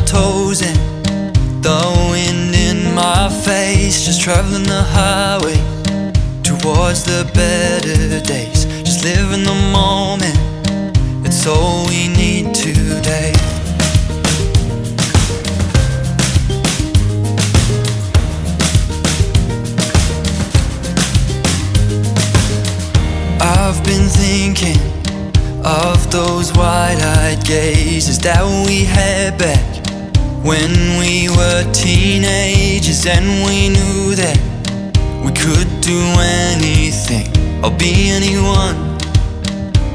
toes in the wind in my face, just traveling the highway towards the better days. Just live in the moment, it's all we need today. I've been thinking of those wide-eyed gazes that we had back when we were teenagers, and we knew that we could do anything or be anyone,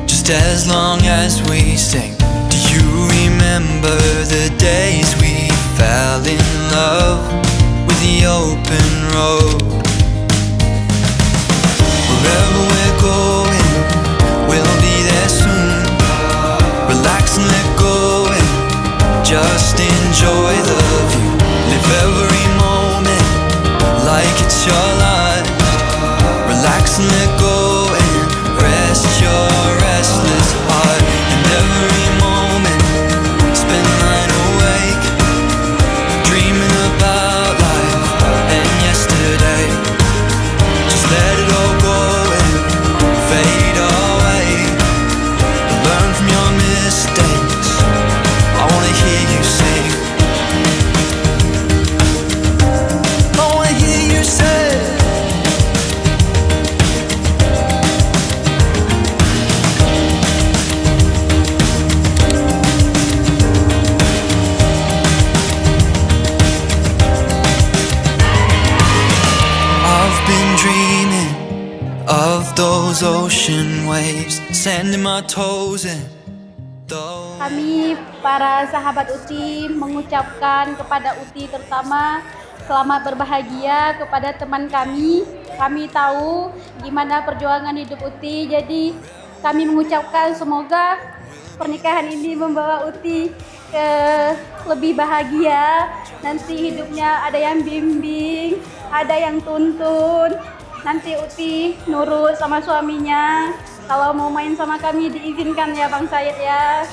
just as long as we sing. Do you remember the days we fell in love with the open road? Wherever we're going, we'll be there soon. Relax and let go and just enjoy the view. Live every moment like it's your life. Relax and let go and rest your restless heart. And every moment spend lying awake, dreaming about life and yesterday. Just let it all go and fade away. Learn from your mistakes, I wanna hear you sing. I wanna hear you say. I've been dreaming of those ocean waves, sand in my toes and Kami para sahabat Uti mengucapkan kepada Uti terutama selamat berbahagia kepada teman kami. Kami tahu gimana perjuangan hidup Uti, jadi kami mengucapkan semoga pernikahan ini membawa Uti ke lebih bahagia. Nanti hidupnya ada yang bimbing, ada yang tuntun. Nanti Uti nurut sama suaminya. Kalau mau main sama kami diizinkan ya Bang Syed ya.